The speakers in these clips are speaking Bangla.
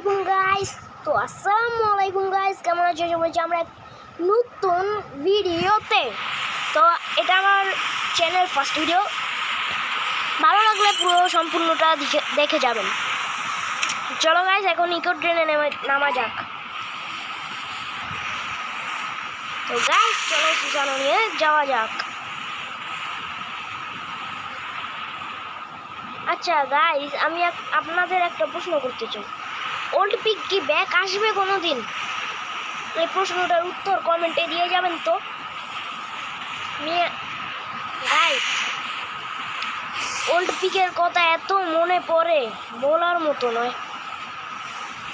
গাইস, তো আসসালামু আলাইকুম গাইস, কেমন আছো সবাই? আমরা নতুন ভিডিওতে, তো এটা আমার চ্যানেল ফার্স্ট ভিডিও। ভালো লাগলে পুরো সম্পূর্ণটা দেখে যাবেন। চলো গাইস, এখন ইকো ট্রেনে নামা যাক। তো গাইস চলো সুজানো নিয়ে যাওয়া যাক। আচ্ছা গাইস, আমি আপনাদের একটা প্রশ্ন করতে চাই, ওল্ড পিক কি ব্যাক আসবে কোনো দিন? এই প্রশ্নটার উত্তর কমেন্টে দিয়ে যাবেন। তো গাইস, ওল্ড পিকের কথা এত মনে পড়ে বলার মতো নয়।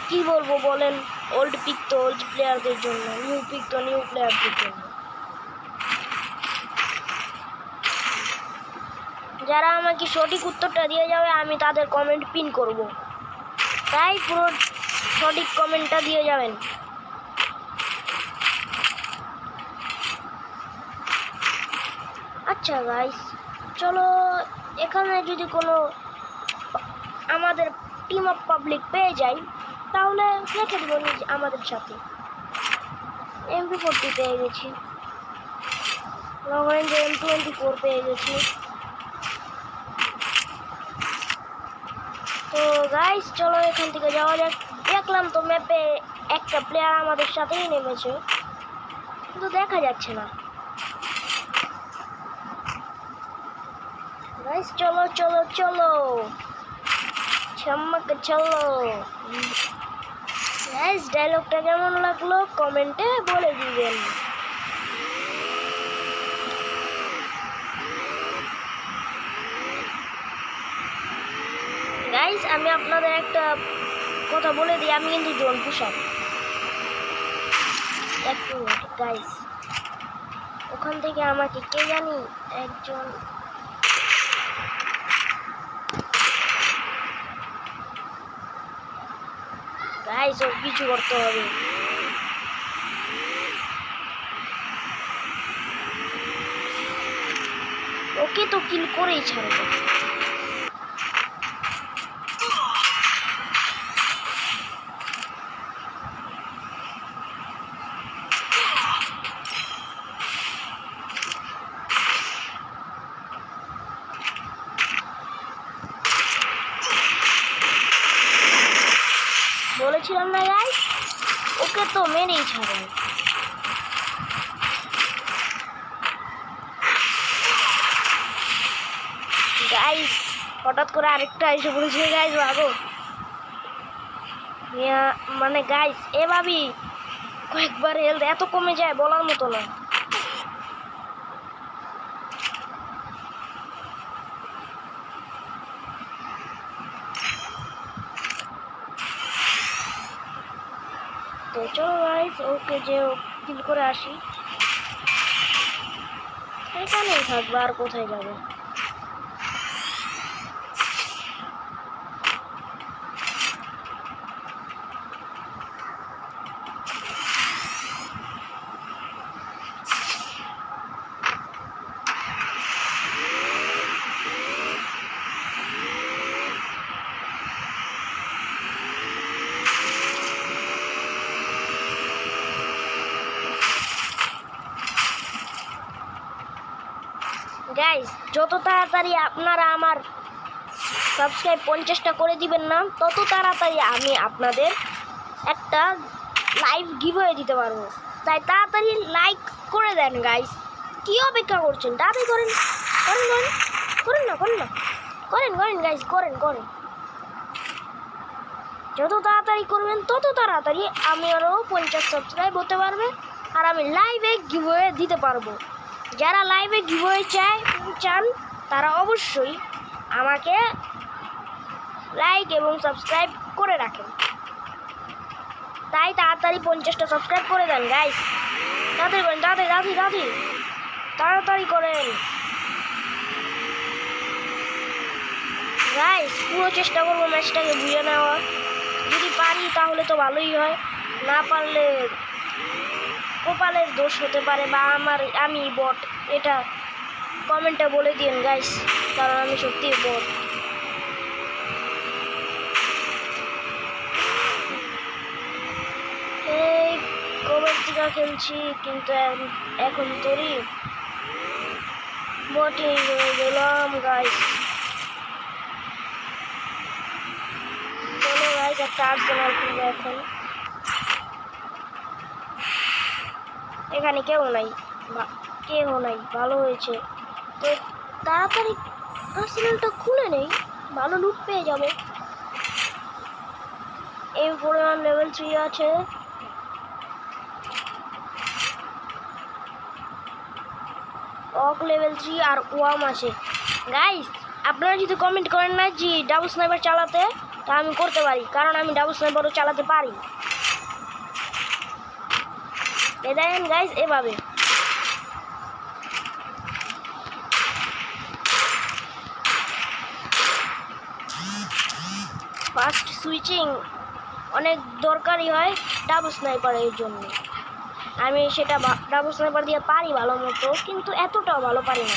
কি বলবো বলেন? ওল্ড পিক তো ওল্ড প্লেয়ারদের জন্য, নিউ পিক তো নিউ প্লেয়ারদের জন্য। যারা আমাকে সঠিক উত্তরটা দিয়ে যাবে আমি তাদের কমেন্ট পিন করব, তাই পুরো সঠিক কমেন্টটা দিয়ে যাবেন। আচ্ছা গাইস, চলো এখানে যদি কোনো আমাদের টিম অফ পাবলিক পেয়ে যাই তাহলে রেখে দেবো আমাদের সাথে। MP40 পেয়ে গেছি, লং রেঞ্জে M24 পেয়ে গেছি। তো গাইস চলো এখান থেকে যাওয়া যাক। দেখলাম তো ম্যাপে একটা প্লেয়ার আমাদের সাথেই নেমেছে, কিন্তু দেখা যাচ্ছে না। গাইস চলো চলো চলো, চমক চলো। গাইস ডায়লগটা কেমন লাগলো কমেন্টে বলে দিবেন। গাইস আমি আপনাদের একটা কথা বলে দিই, আমি কিন্তু জোন পুষার। এক মিনিট গাইস, ওখান থেকে আমাকে কে জানি একজন গাইস ওর কিছু করতে হবে। ওকে তো কিল করেই ছাড়বো। বলেছিলাম না গাইস, ওকে তো মেরেই ছাড়বো। গাইস হঠাৎ করে আরেকটা এসে বলেছে গাইস ভাগো। মানে গাইস এভাবেই কয়েকবার হেলথ এত কমে যায় বলার মতো না। তো চলো গাইস, ওকে যে কিল করে আসি। এখানেই থাকবে, আর কোথায় যাবে? গাইস যত তাড়াতাড়ি আপনারা আমার সাবস্ক্রাইব 50টা করে দিবেন না, তত তাড়াতাড়ি আমি আপনাদের একটা লাইভ গিভওয়ে দিতে পারবো। তাই তাড়াতাড়ি লাইক করে দেন গাইস। কি অপেক্ষা করছেন? তাড়াতাড়ি করেন করেন করেন করেন না করেন না করেন করেন গাইস, করেন করেন। যত তাড়াতাড়ি করবেন তত তাড়াতাড়ি আমি আরও 50 সাবস্ক্রাইব হতে পারবে, আর আমি লাইভে গিভওয়ে দিতে পারবো। যারা লাইভে গিভওয়ে চান তারা অবশ্যই আমাকে লাইক এবং সাবস্ক্রাইব করে রাখেন। তাই তাড়াতাড়ি 50টা সাবস্ক্রাইব করে দেন গাইস। তাড়াতাড়ি করেন, তাড়াতাড়ি তাড়াতাড়ি তাড়াতাড়ি তাড়াতাড়ি করেন গাইস। পুরো চেষ্টা করবো ম্যাচটাকে বুঝে নেওয়ার। যদি পারি তাহলে তো ভালোই হয়, না পারলে কপালের দোষ হতে পারে, বা আমি বট, এটা কমেন্টে বলে দিন গাইস, কারণ আমি সত্যিই বট। হালকা খেলছি, কিন্তু এখন তোরই বটি হয়ে গেলাম গাইস। চলো গাইস, একটা আর্সেনাল খেলবো এখন। এখানে কেউ নাই, ভালো হয়েছে। তো তাড়াতাড়ি আর্সেনালটা খুলে নেই, ভালো লুট পেয়ে যাবো। M41 লেভেল 3 আছে। অক লেভেল 3 আর ওয়াম আছে। গাইস, আপনারা যদি কমেন্ট করেন না যে ডাবল স্নাইপার চালাতে, তা আমি করতে পারি, কারণ আমি ডাবল স্নাইপারও চালাতে পারি। দেখেন গাইস, এভাবে ফাস্ট সুইচিং অনেক দরকারি হয় ডাবল স্নাইপারের জন্য। আমি সেটা ডাবল স্নাইপার দিয়ে পারি ভালো মতো, কিন্তু এতটাও ভালো পারি না।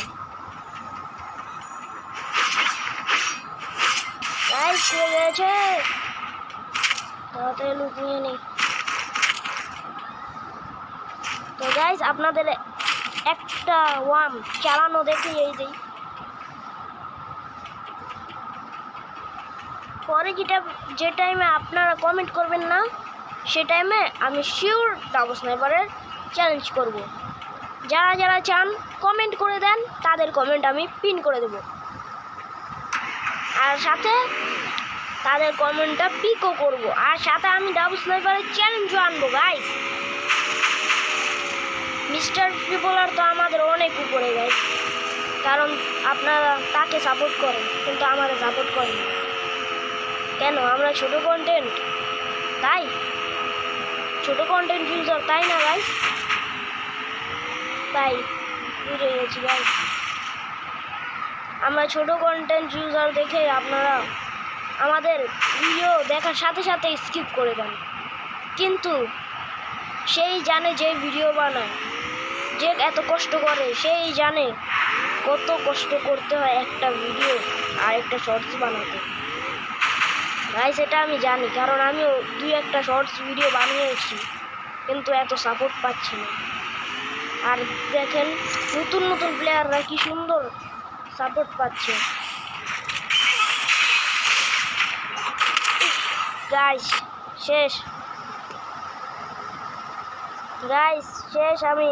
গাইস হয়ে গেছে, তাড়াতাড়ি লুট নিয়ে নিই। তো গাইস, আপনাদের একটা ওয়াম চালানো দেখে এই দিই। পরে যে টাইমে আপনারা কমেন্ট করবেন না, সে টাইমে আমি শিওর ডাবল স্নাইপারের চ্যালেঞ্জ করব। যারা যারা চান কমেন্ট করে দেন, তাদের কমেন্ট আমি পিন করে দেব, আর সাথে তাদের কমেন্টটা পিকও করব, আর সাথে আমি ডাবল স্নাইপারের চ্যালেঞ্জও আনবো গাইস। মিস্টার ট্রিপলার তো আমাদের অনেক উপরে গাইস, কারণ আপনারা তাকে সাপোর্ট করেন, কিন্তু আমাদের সাপোর্ট করেন না। কেন? আমরা ছোট কন্টেন্ট, তাই ছোট কন্টেন্ট ইউজার, তাই না গাইস? তাই বুঝে গেছি গাইস, আমরা ছোট কন্টেন্ট ইউজার দেখে আপনারা আমাদের ভিডিও দেখার সাথে সাথে স্কিপ করে দেন। কিন্তু সেই জানে যে ভিডিও বানায়, যে এত কষ্ট করে, সেই জানে কত কষ্ট করতে হয় একটা ভিডিও আর একটা শর্টস বানাতে। গাইস, এটা আমি জানি, কারণ আমিও 2-1টা শর্টস ভিডিও বানিয়েছি, কিন্তু এত সাপোর্ট পাচ্ছি না। আর দেখেন নতুন নতুন প্লেয়াররা কি সুন্দর সাপোর্ট পাচ্ছে। গাইস শেষ, গাইস শেষ আমি।